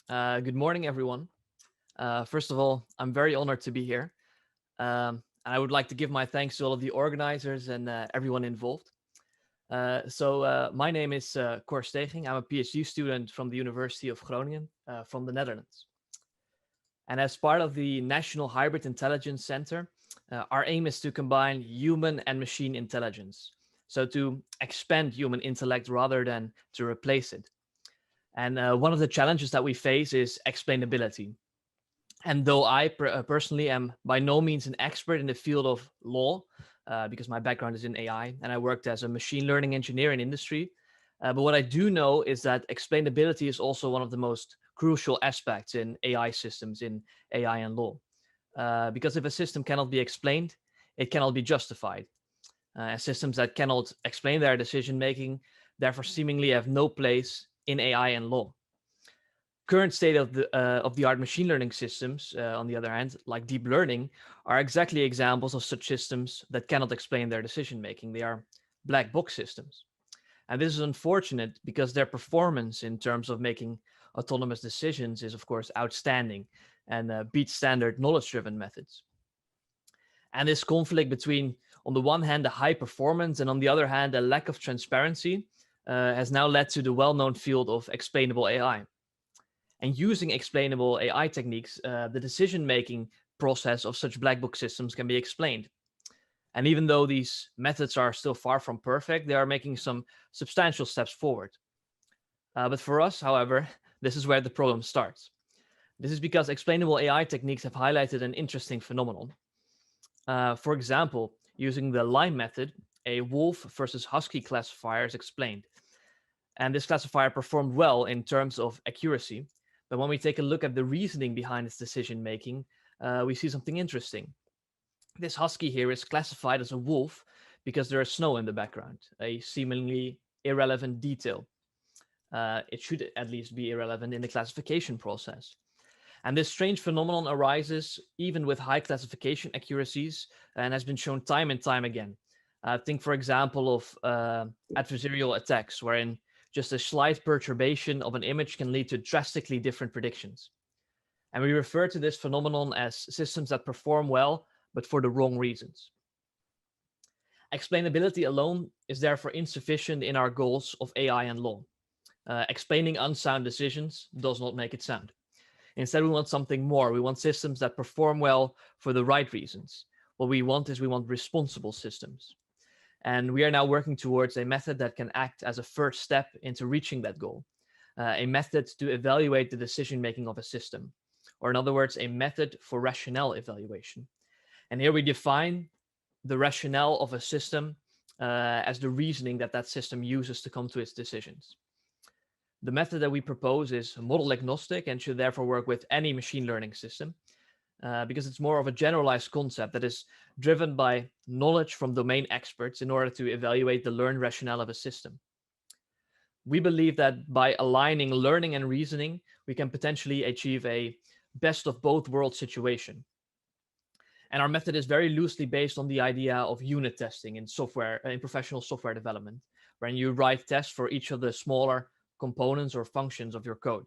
Good morning, everyone. First of all, I'm very honored to be here. And I would like to give my thanks to all of the organizers and everyone involved. My name is Cor Steging. I'm a PhD student from the University of Groningen from the Netherlands. And as part of the National Hybrid Intelligence Center, our aim is to combine human and machine intelligence. So to expand human intellect rather than to replace it. And one of the challenges that we face is explainability. And though I personally am by no means an expert in the field of law, because my background is in AI and I worked as a machine learning engineer in industry, but what I do know is that explainability is also one of the most crucial aspects in AI systems, in AI and law. Because if a system cannot be explained, it cannot be justified. Systems that cannot explain their decision making, therefore, seemingly have no place in AI and law. Current state of the art machine learning systems, on the other hand, like deep learning, are exactly examples of such systems that cannot explain their decision making. They are black box systems. And this is unfortunate because their performance in terms of making autonomous decisions is, of course, outstanding and beats standard knowledge driven methods. And this conflict between, on the one hand, the high performance and on the other hand, a lack of transparency has now led to the well known field of explainable AI. And using explainable AI techniques, the decision making process of such black box systems can be explained. And even though these methods are still far from perfect, they are making some substantial steps forward. But for us, however, this is where the problem starts. This is because explainable AI techniques have highlighted an interesting phenomenon. For example, using the LIME method, a wolf versus husky classifier is explained. And this classifier performed well in terms of accuracy. But when we take a look at the reasoning behind its decision making, we see something interesting. This husky here is classified as a wolf because there is snow in the background, a seemingly irrelevant detail. It should at least be irrelevant in the classification process. And this strange phenomenon arises even with high classification accuracies and has been shown time and time again. Think, for example, of adversarial attacks, wherein just a slight perturbation of an image can lead to drastically different predictions. And we refer to this phenomenon as systems that perform well, but for the wrong reasons. Explainability alone is therefore insufficient in our goals of AI and law. Explaining unsound decisions does not make it sound. Instead, we want something more. We want systems that perform well for the right reasons. What we want is we want responsible systems. And we are now working towards a method that can act as a first step into reaching that goal, a method to evaluate the decision making of a system, or in other words, a method for rationale evaluation. And here we define the rationale of a system as the reasoning that that system uses to come to its decisions. The method that we propose is model agnostic and should therefore work with any machine learning system because it's more of a generalized concept that is driven by knowledge from domain experts in order to evaluate the learned rationale of a system. We believe that by aligning learning and reasoning, we can potentially achieve a best of both worlds situation. And our method is very loosely based on the idea of unit testing in software, in professional software development, when you write tests for each of the smaller components or functions of your code.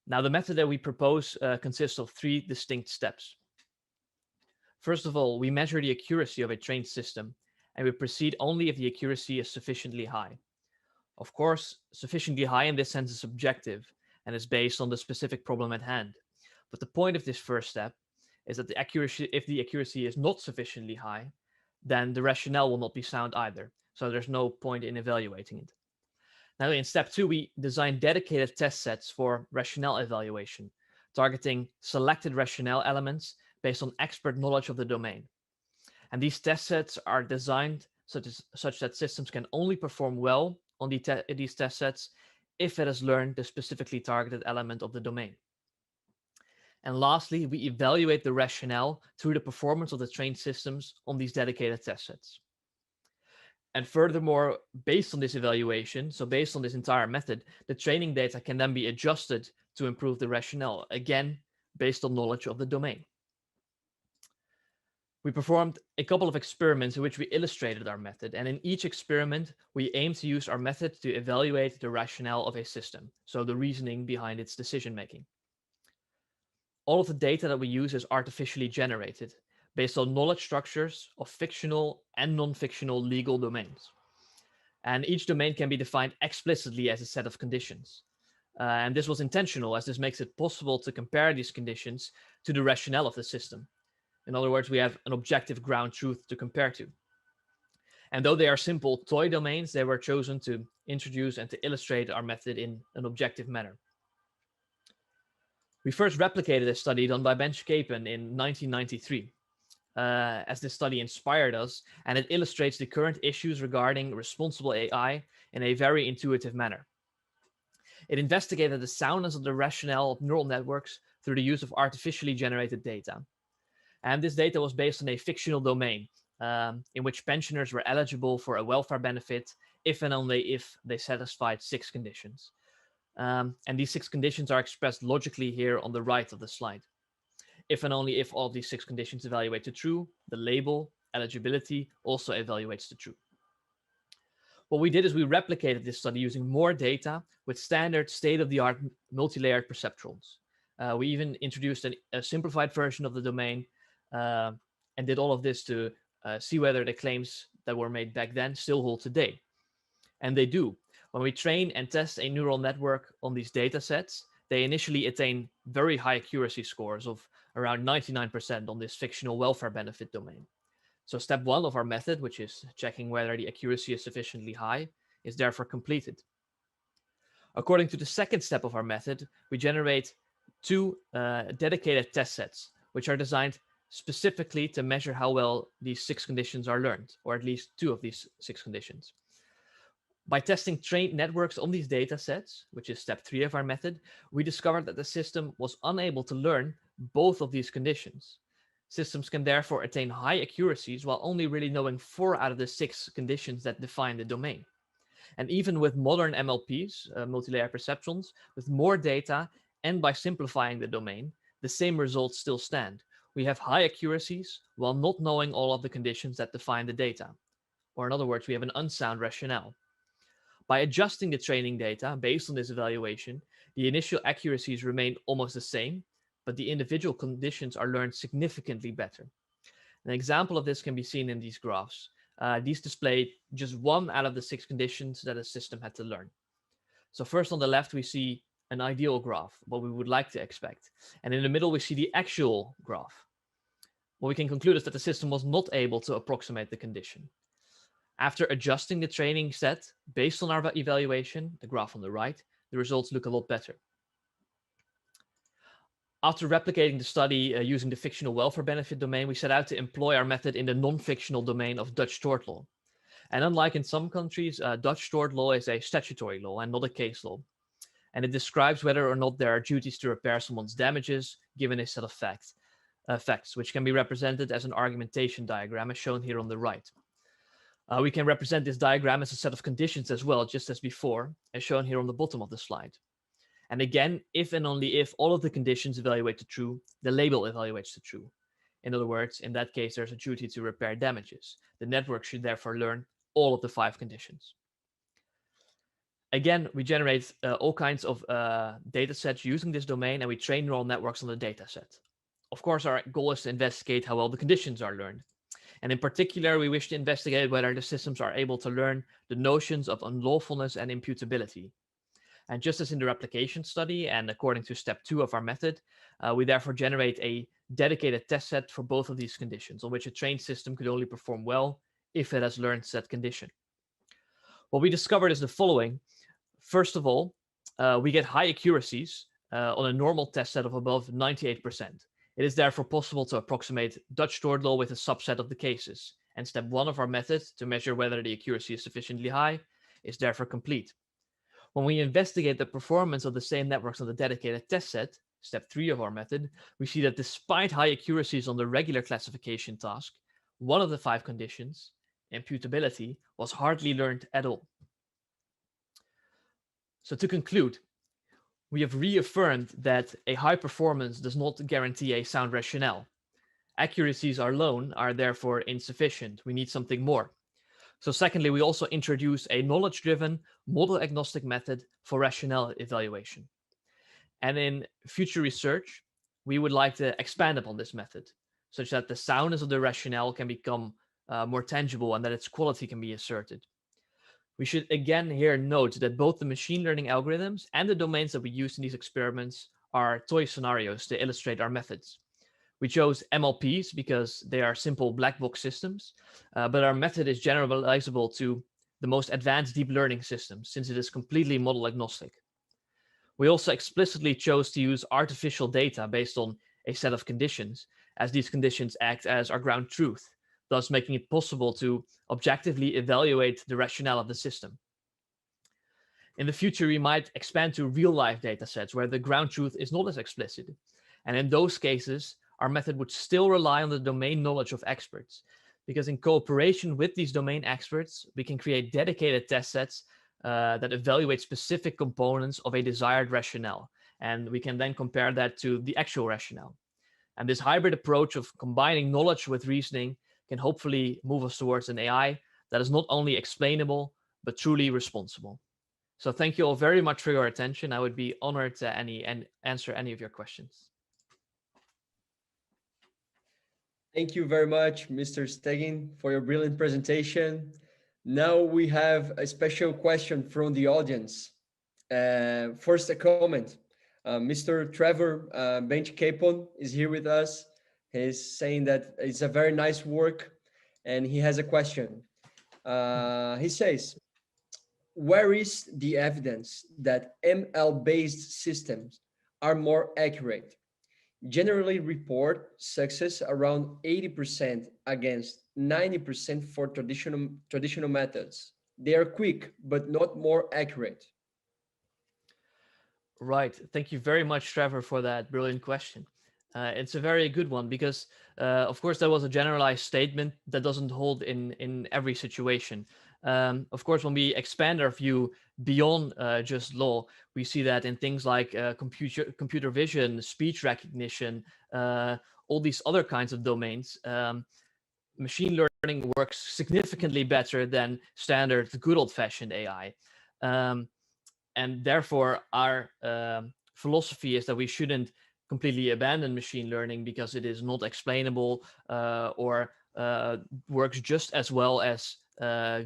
Now, the method that we propose consists of three distinct steps. First of all, we measure the accuracy of a trained system, and we proceed only if the accuracy is sufficiently high. Of course, sufficiently high in this sense is subjective and is based on the specific problem at hand. But the point of this first step is that if the accuracy is not sufficiently high, then the rationale will not be sound either. So there's no point in evaluating it. Now, in step two, we design dedicated test sets for rationale evaluation, targeting selected rationale elements based on expert knowledge of the domain. And these test sets are designed such that systems can only perform well on these test sets if it has learned the specifically targeted element of the domain. And lastly, we evaluate the rationale through the performance of the trained systems on these dedicated test sets. And furthermore, based on this evaluation, so based on this entire method, the training data can then be adjusted to improve the rationale, again, based on knowledge of the domain. We performed a couple of experiments in which we illustrated our method, and in each experiment, we aimed to use our method to evaluate the rationale of a system, so the reasoning behind its decision making. All of the data that we use is artificially generated, based on knowledge structures of fictional and non-fictional legal domains. And each domain can be defined explicitly as a set of conditions. And this was intentional, as this makes it possible to compare these conditions to the rationale of the system. In other words, we have an objective ground truth to compare to. And though they are simple toy domains, they were chosen to introduce and to illustrate our method in an objective manner. We first replicated a study done by Ben Schapen in 1993, as this study inspired us, and it illustrates the current issues regarding responsible AI in a very intuitive manner. It investigated the soundness of the rationale of neural networks through the use of artificially generated data. And this data was based on a fictional domain in which pensioners were eligible for a welfare benefit if and only if they satisfied 6 conditions. And these 6 conditions are expressed logically here on the right of the slide. If and only if all of these 6 conditions evaluate to true, the label, eligibility, also evaluates to true. What we did is we replicated this study using more data with standard state-of-the-art multi-layered perceptrons. We even introduced a simplified version of the domain and did all of this to see whether the claims that were made back then still hold today. And they do. When we train and test a neural network on these data sets, they initially attain very high accuracy scores of around 99% on this fictional welfare benefit domain. So step 1 of our method, which is checking whether the accuracy is sufficiently high, is therefore completed. According to the second step of our method, we generate 2 dedicated test sets, which are designed specifically to measure how well these 6 conditions are learned, or at least 2 of these 6 conditions. By testing trained networks on these data sets, which is step 3 of our method, we discovered that the system was unable to learn both of these conditions. Systems can therefore attain high accuracies while only really knowing 4 out of the 6 conditions that define the domain. And even with modern MLPs, multi-layer perceptrons, with more data and by simplifying the domain, the same results still stand. We have high accuracies while not knowing all of the conditions that define the data. Or in other words, we have an unsound rationale. By adjusting the training data based on this evaluation, the initial accuracies remain almost the same, but the individual conditions are learned significantly better. An example of this can be seen in these graphs. These display just 1 out of the 6 conditions that a system had to learn. So first on the left, we see an ideal graph, what we would like to expect. And in the middle, we see the actual graph. What we can conclude is that the system was not able to approximate the condition. After adjusting the training set based on our evaluation, the graph on the right, the results look a lot better. After replicating the study using the fictional welfare benefit domain, we set out to employ our method in the non-fictional domain of Dutch tort law. And unlike in some countries, Dutch tort law is a statutory law and not a case law. And it describes whether or not there are duties to repair someone's damages given a set of facts, which can be represented as an argumentation diagram as shown here on the right. We can represent this diagram as a set of conditions as well, just as before, as shown here on the bottom of the slide. And again, if and only if all of the conditions evaluate to true, the label evaluates to true. In other words, in that case, there's a duty to repair damages. The network should therefore learn all of the 5 conditions. Again, we generate all kinds of data sets using this domain, and we train neural networks on the data set. Of course, our goal is to investigate how well the conditions are learned. And in particular, we wish to investigate whether the systems are able to learn the notions of unlawfulness and imputability. And just as in the replication study, and according to step 2 of our method, we therefore generate a dedicated test set for both of these conditions, on which a trained system could only perform well if it has learned said condition. What we discovered is the following. First of all, we get high accuracies on a normal test set of above 98%. It is therefore possible to approximate Dutch tort law with a subset of the cases. And step 1 of our method, to measure whether the accuracy is sufficiently high, is therefore complete. When we investigate the performance of the same networks on the dedicated test set, step 3 of our method, we see that despite high accuracies on the regular classification task, one of the 5 conditions, imputability, was hardly learned at all. So to conclude, we have reaffirmed that a high performance does not guarantee a sound rationale. Accuracies alone are therefore insufficient. We need something more. So secondly, we also introduce a knowledge-driven, model-agnostic method for rationale evaluation. And in future research, we would like to expand upon this method, such that the soundness of the rationale can become more tangible and that its quality can be asserted. We should again here note that both the machine learning algorithms and the domains that we use in these experiments are toy scenarios to illustrate our methods. We chose MLPs because they are simple black box systems, but our method is generalizable to the most advanced deep learning systems since it is completely model agnostic. We also explicitly chose to use artificial data based on a set of conditions, as these conditions act as our ground truth, thus making it possible to objectively evaluate the rationale of the system. In the future, we might expand to real-life datasets where the ground truth is not as explicit. And in those cases, our method would still rely on the domain knowledge of experts, because in cooperation with these domain experts, we can create dedicated test sets that evaluate specific components of a desired rationale. And we can then compare that to the actual rationale. And this hybrid approach of combining knowledge with reasoning can hopefully move us towards an AI that is not only explainable, but truly responsible. So thank you all very much for your attention. I would be honored to answer any of your questions. Thank you very much, Mr. Steging, for your brilliant presentation. Now we have a special question from the audience. First, a comment. Mr. Trevor Bench Capon is here with us. He's saying that it's a very nice work, and he has a question. He says, where is the evidence that ML-based systems are more accurate? Generally report success around 80% against 90% for traditional methods. They are quick, but not more accurate. Right. Thank you very much, Trevor, for that brilliant question. It's a very good one because, of course, that was a generalized statement that doesn't hold in every situation. Of course, when we expand our view beyond just law, we see that in things like computer vision, speech recognition, all these other kinds of domains, machine learning works significantly better than standard good old-fashioned AI. And therefore, our philosophy is that we shouldn't completely abandon machine learning because it is not explainable or works just as well as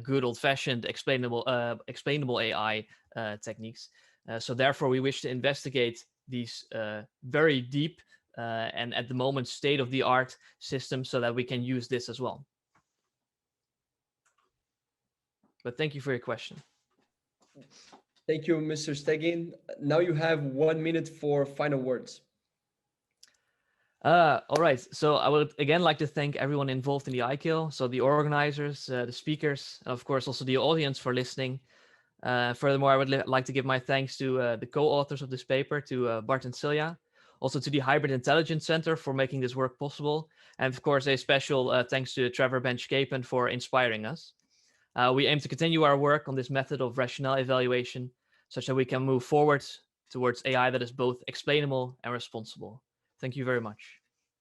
good old-fashioned explainable AI techniques. So therefore, we wish to investigate these very deep and at the moment state-of-the-art systems so that we can use this as well. But thank you for your question. Thank you, Mr. Stegin. Now you have 1 minute for final words. All right. So I would again like to thank everyone involved in the IKIL, so the organizers, the speakers, and of course also the audience for listening. Furthermore, I would like to give my thanks to the co-authors of this paper, to Bart and Celia, also to the Hybrid Intelligence Center for making this work possible, and of course a special thanks to Trevor Bench-Capon for inspiring us. We aim to continue our work on this method of rationale evaluation such that we can move forward towards AI that is both explainable and responsible. Thank you very much.